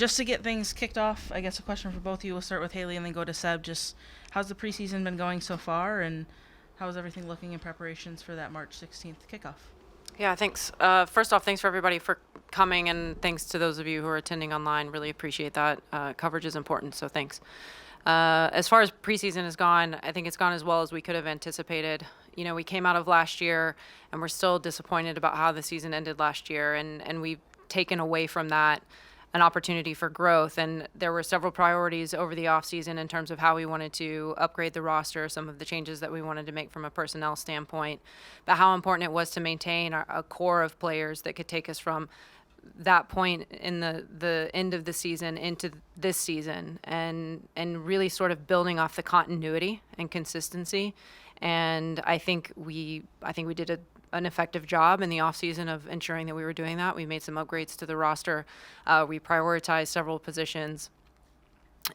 just to get things kicked off, I guess a question for both of you. We'll start with Haley and then go to Seb. Just how's the preseason been going so far, and how is everything looking in preparations for that March 16th kickoff? Yeah, thanks. First off, thanks for everybody for coming, and thanks to those of you who are attending online. Really appreciate that. Coverage is important, so thanks. As far as preseason has gone, I think it's gone as well as we could have anticipated. You know, we came out of last year, and we're still disappointed about how the season ended last year, and we've taken away from that an opportunity for growth. And there were several priorities over the offseason in terms of how we wanted to upgrade the roster, some of the changes that we wanted to make from a personnel standpoint, but how important it was to maintain a core of players that could take us from that point in the end of the season into this season, and really sort of building off the continuity and consistency. And I think we did an effective job in the offseason of ensuring that we were doing that. We made some upgrades to the roster. We prioritized several positions.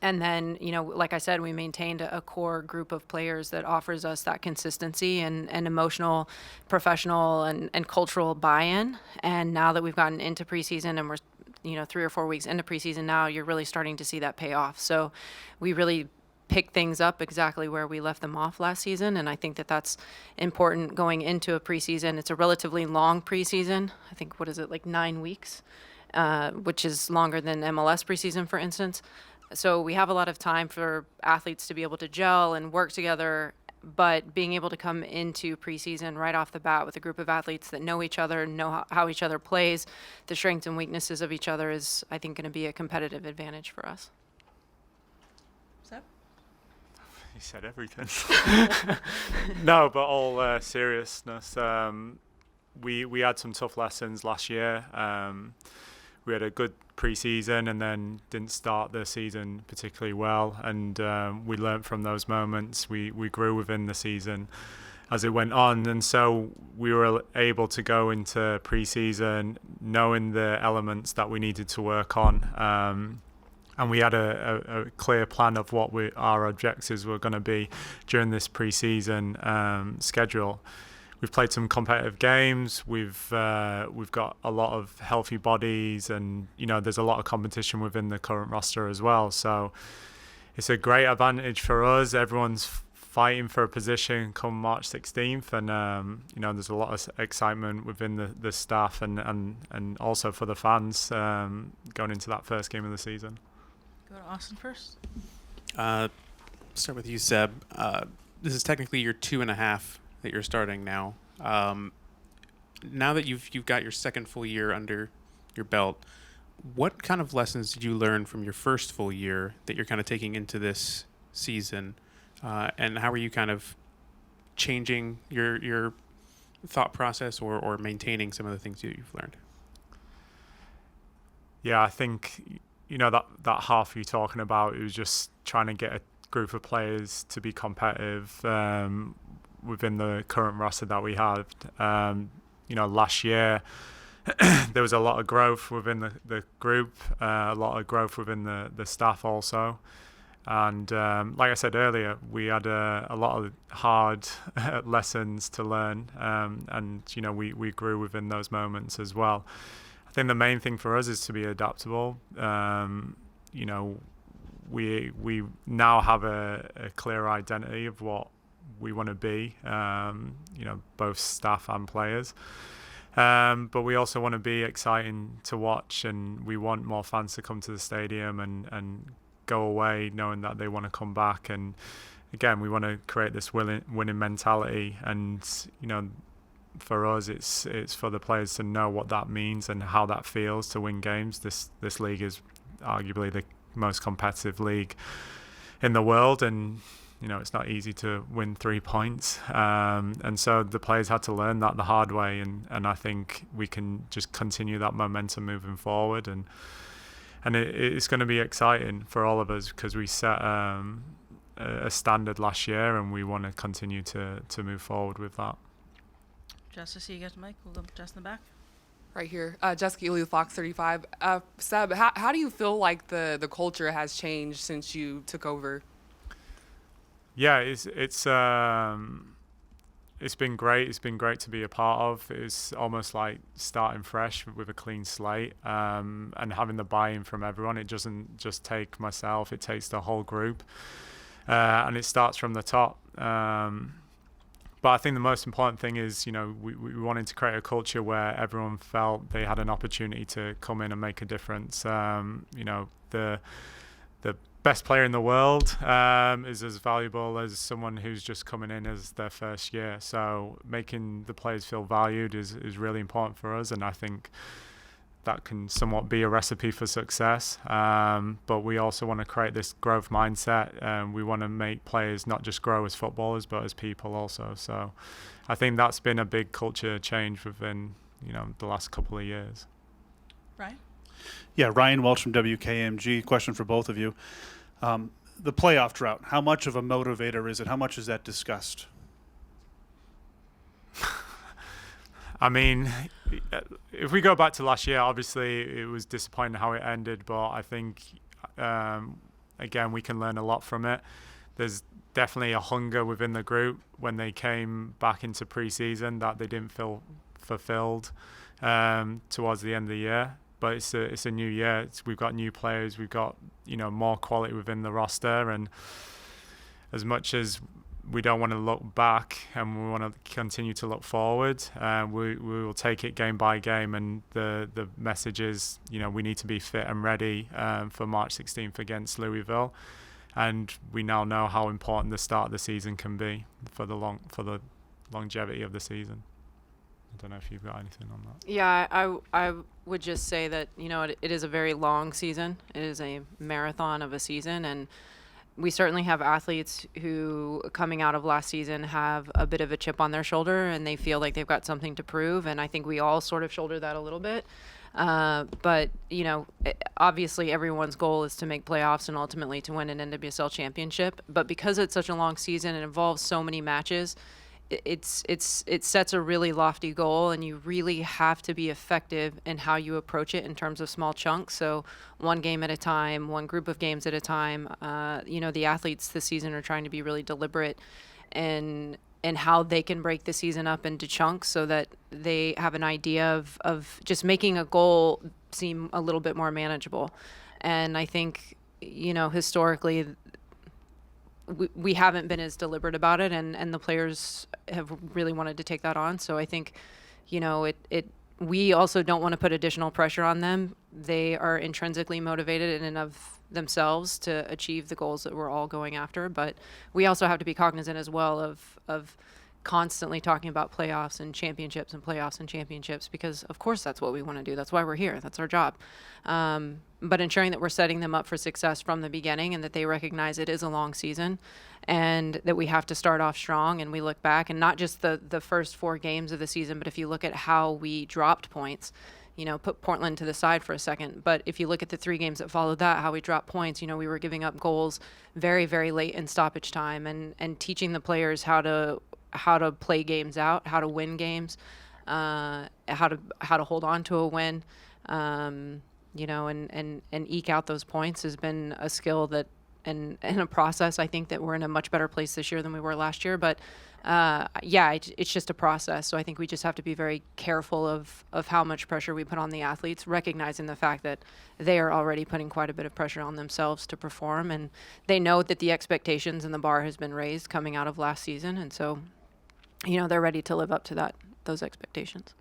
And then, you know, like I said, we maintained a core group of players that offers us that consistency and emotional, professional, and cultural buy-in. And now that we've gotten into preseason and we're, you know, 3 or 4 weeks into preseason now, you're really starting to see that pay off. So we really pick things up exactly where we left them off last season, and I think that that's important going into a preseason. It's a relatively long preseason. I think, what is it, like 9 weeks, which is longer than MLS preseason, for instance. So we have a lot of time for athletes to be able to gel and work together, but being able to come into preseason right off the bat with a group of athletes that know each other, know how each other plays, the strengths and weaknesses of each other is, I think, going to be a competitive advantage for us. Seb? You said everything. No, but all seriousness, we had some tough lessons last year. We had a good pre-season and then didn't start the season particularly well, and we learnt from those moments. We grew within the season as it went on, and so we were able to go into pre-season knowing the elements that we needed to work on. And we had a clear plan of what our objectives were going to be during this pre-season schedule. We've played some competitive games. We've got a lot of healthy bodies, and you know there's a lot of competition within the current roster as well. So it's a great advantage for us. Everyone's fighting for a position come March 16th, and you know there's a lot of excitement within the staff and also for the fans going into that first game of the season. Go to Austin first. Start with you, Seb. This is technically your 2.5 that you're starting now. Now that you've got your second full year under your belt, what kind of lessons did you learn from your first full year that you're kind of taking into this season, and how are you kind of changing your thought process or maintaining some of the things you've learned? Yeah, I think you know that half you're talking about, it was just trying to get a group of players to be competitive within the current roster that we had. You know, last year there was a lot of growth within the group, a lot of growth within the staff also. And like I said earlier, we had a lot of hard lessons to learn, and you know we grew within those moments as well. I think the main thing for us is to be adaptable. You know, we now have a clear identity of what we want to be. You know, both staff and players. But we also want to be exciting to watch, and we want more fans to come to the stadium and go away knowing that they want to come back. And again, we want to create this winning mentality, and you know, for us it's for the players to know what that means and how that feels to win games. This league is arguably the most competitive league in the world, and you know it's not easy to win 3 points, and so the players had to learn that the hard way, and I think we can just continue that momentum moving forward, and it's going to be exciting for all of us because we set a standard last year, and we want to continue to move forward with that. Jess, I see you got the mic. We'll go Jess in the back. Right here. Jessica Ely, Fox 35. Seb, how do you feel like the culture has changed since you took over? Yeah, it's it's been great. It's been great to be a part of. It's almost like starting fresh with a clean slate, and having the buy-in from everyone. It doesn't just take myself; it takes the whole group, and it starts from the top. But I think the most important thing is, we wanted to create a culture where everyone felt they had an opportunity to come in and make a difference. The best player in the world is as valuable as someone who's just coming in as their first year. So making the players feel valued is really important for us, and I think that can somewhat be a recipe for success. But we also want to create this growth mindset. We want to make players not just grow as footballers, but as people also. So I think that's been a big culture change within, the last couple of years. Ryan? Yeah, Ryan Welch from WKMG. Question for both of you. The playoff drought, how much of a motivator is it? How much is that discussed? I mean, if we go back to last year, obviously it was disappointing how it ended, but I think, again, we can learn a lot from it. There's definitely a hunger within the group when they came back into pre-season that they didn't feel fulfilled towards the end of the year. But it's a new year. We've got new players. We've got more quality within the roster, and as much as we don't want to look back and we want to continue to look forward, we will take it game by game. And the message is, we need to be fit and ready for March 16th against Louisville. And we now know how important the start of the season can be for the longevity of the season. I don't know if you've got anything on that. Yeah, I would just say that, it is a very long season. It is a marathon of a season, and we certainly have athletes who, coming out of last season, have a bit of a chip on their shoulder, and they feel like they've got something to prove, and I think we all sort of shoulder that a little bit. But, obviously everyone's goal is to make playoffs and ultimately to win an NWSL championship. But because it's such a long season, it involves so many matches, it sets a really lofty goal, and you really have to be effective in how you approach it in terms of small chunks. So one game at a time, one group of games at a time. The athletes this season are trying to be really deliberate in how they can break the season up into chunks so that they have an idea of just making a goal seem a little bit more manageable. And I think, historically, we haven't been as deliberate about it, and the players have really wanted to take that on. So I think, we also don't want to put additional pressure on them. They are intrinsically motivated in and of themselves to achieve the goals that we're all going after. But we also have to be cognizant as well of constantly talking about playoffs and championships and playoffs and championships, because of course that's what we want to do. That's why we're here. That's our job. But ensuring that we're setting them up for success from the beginning, and that they recognize it is a long season, and that we have to start off strong. And we look back, and not just the first 4 games of the season, but if you look at how we dropped points, put Portland to the side for a second. But if you look at the 3 games that followed that, how we dropped points, we were giving up goals very, very late in stoppage time, and teaching the players how to play games out, how to win games, how to hold on to a win, and eke out those points has been a skill that, and a process. I think that we're in a much better place this year than we were last year. But it's just a process. So I think we just have to be very careful of how much pressure we put on the athletes, recognizing the fact that they are already putting quite a bit of pressure on themselves to perform, and they know that the expectations and the bar has been raised coming out of last season, and so they're ready to live up to those expectations.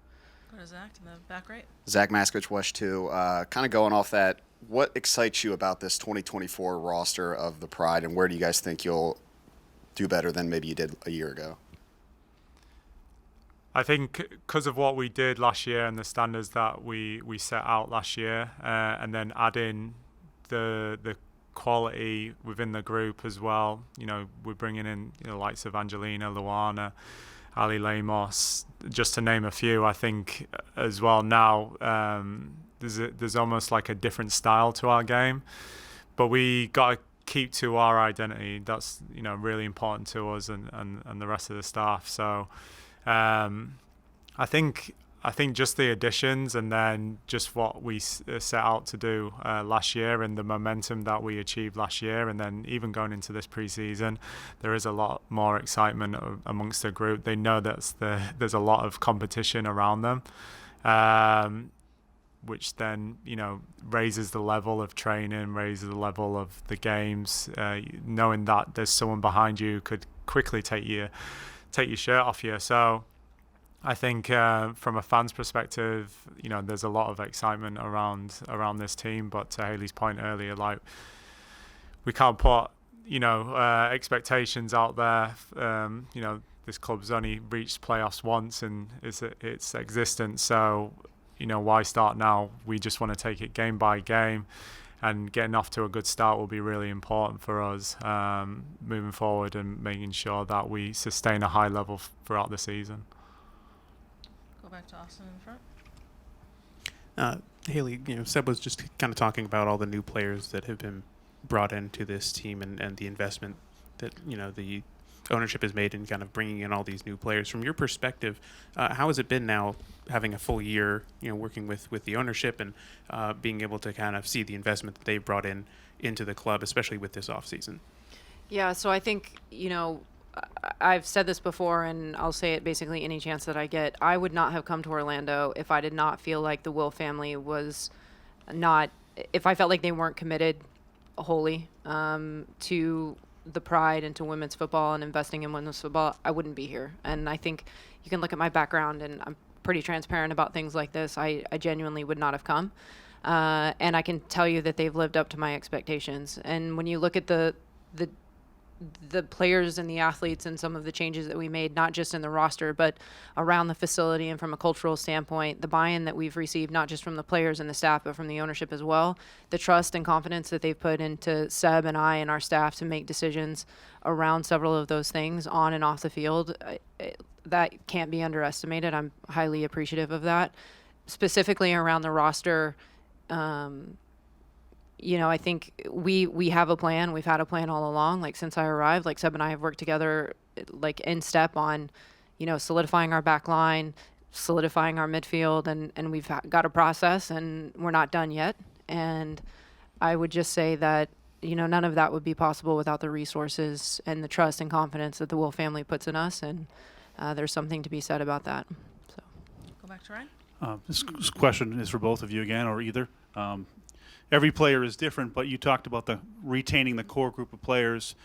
Go to Zach in the back right. Zach Maskovich, Wesh 2. Kind of going off that, what excites you about this 2024 roster of the Pride, and where do you guys think you'll do better than maybe you did a year ago? I think because of what we did last year and the standards that we set out last year, and then add in the quality within the group as well. We're bringing in likes of Angelina, Luana, Ali Lemos, just to name a few. I think as well now there's almost like a different style to our game, but we got to keep to our identity. That's really important to us and the rest of the staff. So I think I think just the additions and then just what we set out to do last year and the momentum that we achieved last year, and then even going into this preseason, there is a lot more excitement amongst the group. They know there's a lot of competition around them, which then raises the level of training, raises the level of the games. Knowing that there's someone behind you could quickly take your shirt off you. So I think from a fan's perspective, there's a lot of excitement around this team. But to Haley's point earlier, like, we can't put expectations out there. This club's only reached playoffs once in its existence, so why start now? We just want to take it game by game, and getting off to a good start will be really important for us moving forward and making sure that we sustain a high level throughout the season. Go back to Austin in front. Haley, Seb was just kind of talking about all the new players that have been brought into this team and the investment that the ownership has made in kind of bringing in all these new players. From your perspective, how has it been now having a full year, working with the ownership and being able to kind of see the investment that they've brought into the club, especially with this offseason? Yeah, so I think, I've said this before, and I'll say it basically any chance that I get. I would not have come to Orlando if I did not feel like the Will family was not, if I felt like they weren't committed wholly to the Pride and to women's football and investing in women's football, I wouldn't be here. And I think you can look at my background, and I'm pretty transparent about things like this. I genuinely would not have come. And I can tell you that they've lived up to my expectations. And when you look at the players and the athletes and some of the changes that we made, not just in the roster, but around the facility and from a cultural standpoint, the buy-in that we've received, not just from the players and the staff, but from the ownership as well, the trust and confidence that they've put into Seb and I and our staff to make decisions around several of those things on and off the field, that can't be underestimated. I'm highly appreciative of that. Specifically around the roster, I think we have a plan. We've had a plan all along. Like, since I arrived, like, Seb and I have worked together, like, in step on, solidifying our back line, solidifying our midfield, and we've got a process, and we're not done yet. And I would just say that, none of that would be possible without the resources and the trust and confidence that the Will family puts in us. And there's something to be said about that. So, Go back to Ryan. This question is for both of you again, or either. Every player is different, but you talked about retaining the core group of players.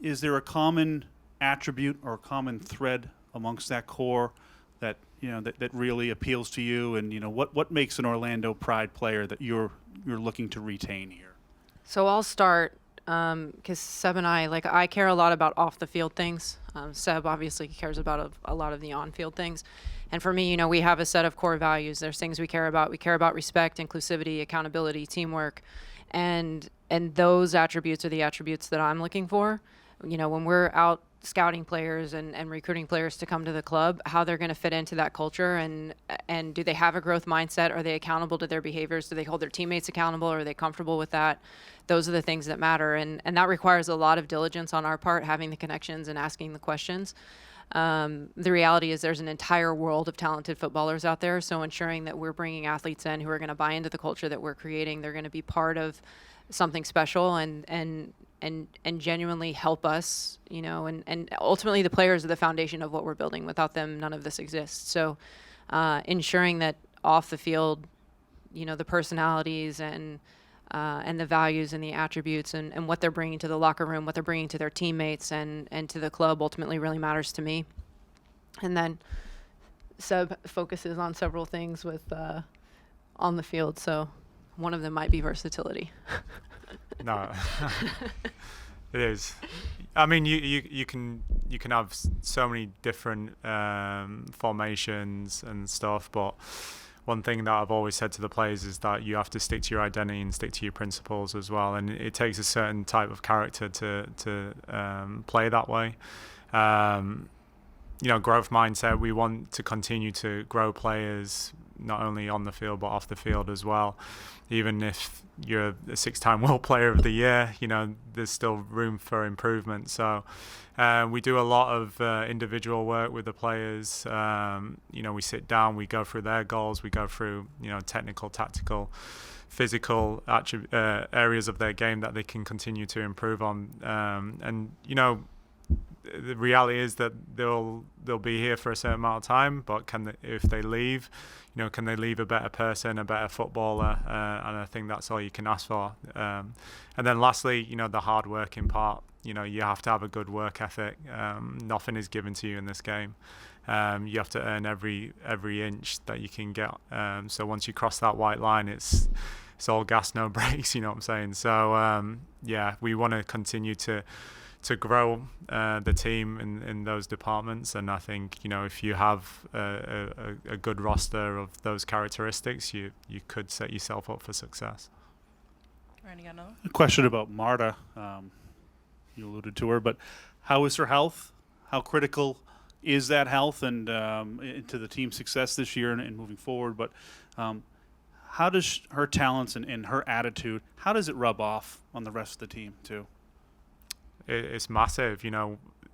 Is there a common attribute or a common thread amongst that core that that really appeals to you? And what makes an Orlando Pride player that you're looking to retain here? So I'll start because Seb and I care a lot about off the field things. Seb obviously cares about a lot of the on field things. And for me, we have a set of core values. There's things we care about. We care about respect, inclusivity, accountability, teamwork. And those attributes are the attributes that I'm looking for. When we're out scouting players and recruiting players to come to the club, how they're going to fit into that culture, and do they have a growth mindset? Are they accountable to their behaviors? Do they hold their teammates accountable? Are they comfortable with that? Those are the things that matter. And that requires a lot of diligence on our part, having the connections and asking the questions. The reality is there's an entire world of talented footballers out there, so ensuring that we're bringing athletes in who are going to buy into the culture that we're creating, they're going to be part of something special and genuinely help us, and ultimately the players are the foundation of what we're building. Without them, none of this exists. So ensuring that off the field, the personalities and the values and the attributes and what they're bringing to the locker room, what they're bringing to their teammates and to the club ultimately really matters to me. And then Seb focuses on several things with on the field, so one of them might be versatility. No, it is. I mean, you can have so many different formations and stuff, but one thing that I've always said to the players is that you have to stick to your identity and stick to your principles as well. And it takes a certain type of character to play that way. Growth mindset. We want to continue to grow players not only on the field but off the field as well. Even if you're a 6-time World Player of the Year, there's still room for improvement. So we do a lot of individual work with the players. We sit down, we go through their goals, we go through technical, tactical, physical areas of their game that they can continue to improve on. The reality is that they'll be here for a certain amount of time, but if they leave, can they leave a better person, a better footballer? And I think that's all you can ask for. And then lastly, the hard working part. You have to have a good work ethic. Nothing is given to you in this game. You have to earn every inch that you can get. So once you cross that white line, it's all gas, no brakes. You know what I'm saying? So we want to continue to grow the team in those departments, and I think if you have a good roster of those characteristics, you could set yourself up for success. Randy, got another? A question about Marta. You alluded to her, but how is her health? How critical is that health and to the team's success this year and moving forward? But how does her talents and her attitude, how does it rub off on the rest of the team too? It's massive.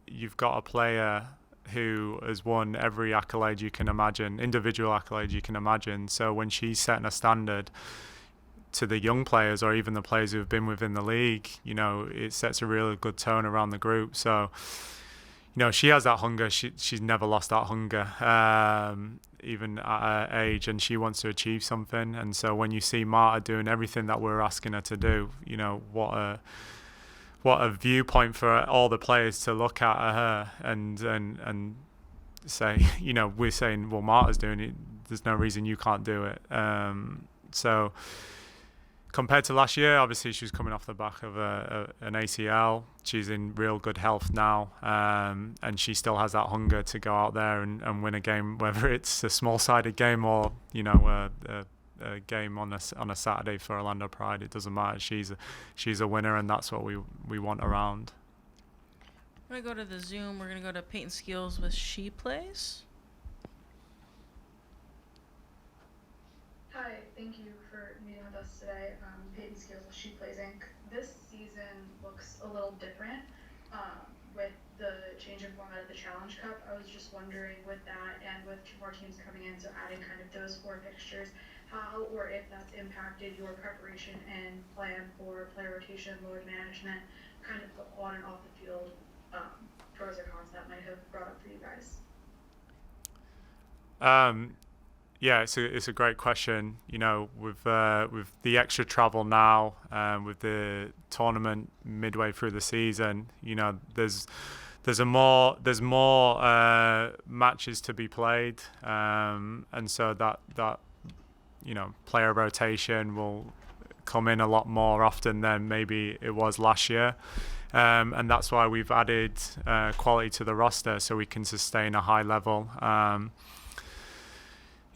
You've got a player who has won every accolade you can imagine, individual accolade you can imagine. So when she's setting a standard to the young players or even the players who have been within the league, it sets a really good tone around the group. So, she has that hunger. She's never lost that hunger, even at her age, and she wants to achieve something. And so when you see Marta doing everything that we're asking her to do, what a viewpoint for all the players to look at her and say, we're saying, well, Marta's doing it. There's no reason you can't do it. So compared to last year, obviously she was coming off the back of an ACL. She's in real good health now, and she still has that hunger to go out there and win a game, whether it's a small-sided game or a game on a Saturday for Orlando Pride. It doesn't matter. She's a winner, and that's what we want around. We're gonna go to the Zoom. We're gonna go to Peyton Skills with She Plays. Hi, thank you for meeting with us today. Peyton Skills with She Plays Inc. This season looks a little different with the change in format of the Challenge Cup. I was just wondering, with that and with 2 more teams coming in, so adding kind of those 4 fixtures, how or if that's impacted your preparation and plan for player rotation, load management, kind of the on and off the field pros or cons that might have brought up for you guys. Yeah, it's a great question. With the extra travel now, with the tournament midway through the season, there's more matches to be played, and so that player rotation will come in a lot more often than maybe it was last year. And that's why we've added quality to the roster so we can sustain a high level.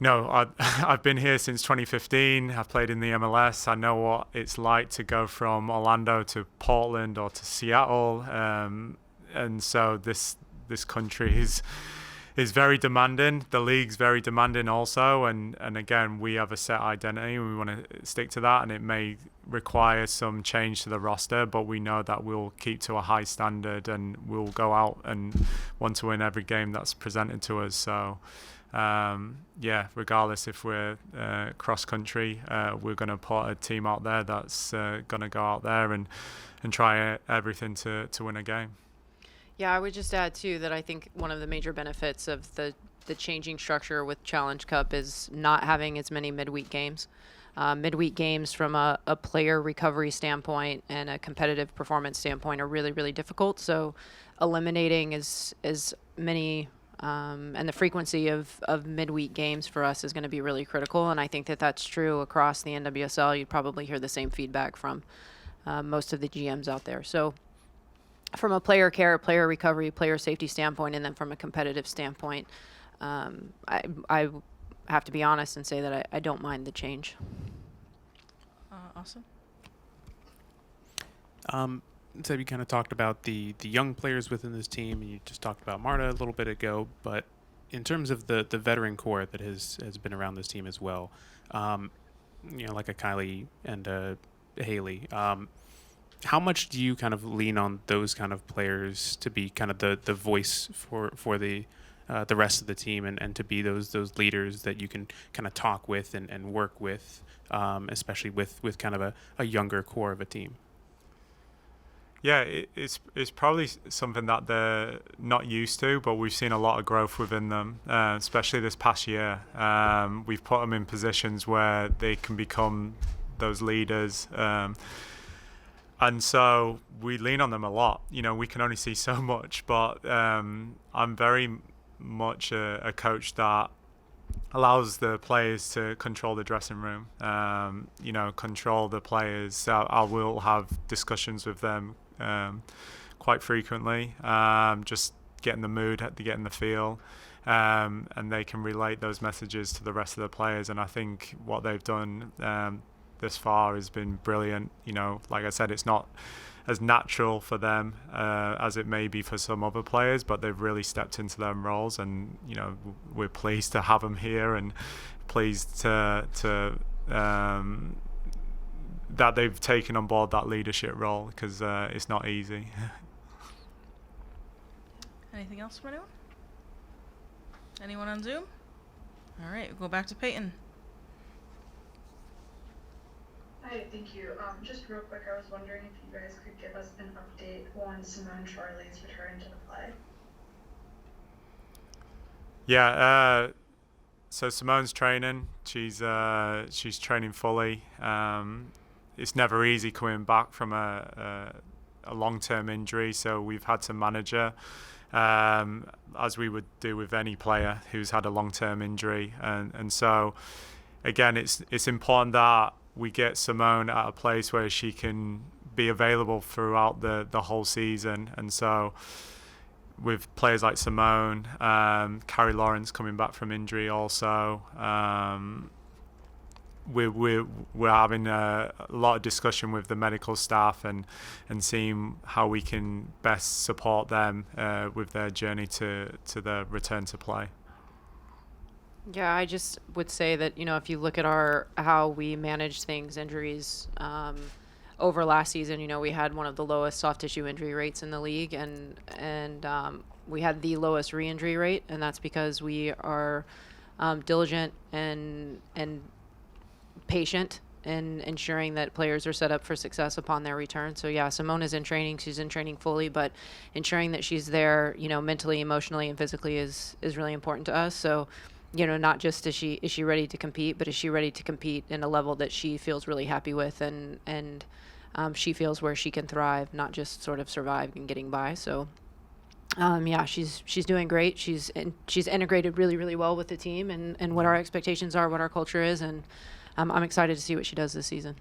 I've been here since 2015. I've played in the MLS. I know what it's like to go from Orlando to Portland or to Seattle. And so this country is very demanding. The league's very demanding also. And again, we have a set identity and we want to stick to that. And it may require some change to the roster, but we know that we'll keep to a high standard and we'll go out and want to win every game that's presented to us. So regardless if we're cross country, we're going to put a team out there that's going to go out there and try everything to win a game. Yeah, I would just add too that I think one of the major benefits of the changing structure with Challenge Cup is not having as many midweek games. Midweek games from a player recovery standpoint and a competitive performance standpoint are really, really difficult. So eliminating as many and the frequency of midweek games for us is going to be really critical. And I think that that's true across the NWSL. You'd probably hear the same feedback from most of the GMs out there. So from a player care, player recovery, player safety standpoint, and then from a competitive standpoint, I have to be honest and say that I don't mind the change. Awesome. So you kind of talked about the young players within this team, and you just talked about Marta a little bit ago. But in terms of the veteran core that has been around this team as well, like a Kylie and a Haley, how much do you kind of lean on those kind of players to be kind of the voice for the rest of the team and to be those leaders that you can kind of talk with and work with, especially with kind of a younger core of a team? Yeah, it's probably something that they're not used to, but we've seen a lot of growth within them, especially this past year. We've put them in positions where they can become those leaders. And so we lean on them a lot. We can only see so much, but I'm very much a coach that allows the players to control the dressing room, control the players. I will have discussions with them quite frequently, just getting the mood, getting the feel, and they can relate those messages to the rest of the players. And I think what they've done this far has been brilliant. Like I said, it's not as natural for them as it may be for some other players, but they've really stepped into their roles, and we're pleased to have them here and pleased to that they've taken on board that leadership role, because it's not easy. Anything else from anyone? Anyone on Zoom? All right, we'll go back to Peyton. Hi, thank you. Just real quick, I was wondering if you guys could give us an update on Simone Charlie's return to the play. Yeah, so Simone's training. She's training fully. It's never easy coming back from a long-term injury, so we've had to manage her as we would do with any player who's had a long-term injury, and so again, it's important that we get Simone at a place where she can be available throughout the whole season. And so with players like Simone, Carrie Lawrence coming back from injury also, we're having a lot of discussion with the medical staff and seeing how we can best support them with their journey to the return to play. Yeah, I just would say that, if you look at how we managed things, injuries, over last season, we had one of the lowest soft tissue injury rates in the league, and we had the lowest re-injury rate, and that's because we are diligent and patient in ensuring that players are set up for success upon their return. So yeah, Simone is in training. She's in training fully, but ensuring that she's there, mentally, emotionally, and physically is really important to us. So, not just is she ready to compete, but is she ready to compete in a level that she feels really happy with, and she feels where she can thrive, not just sort of survive and getting by. So yeah, she's doing great. She's integrated really, really well with the team and what our expectations are, what our culture is, and I'm excited to see what she does this season.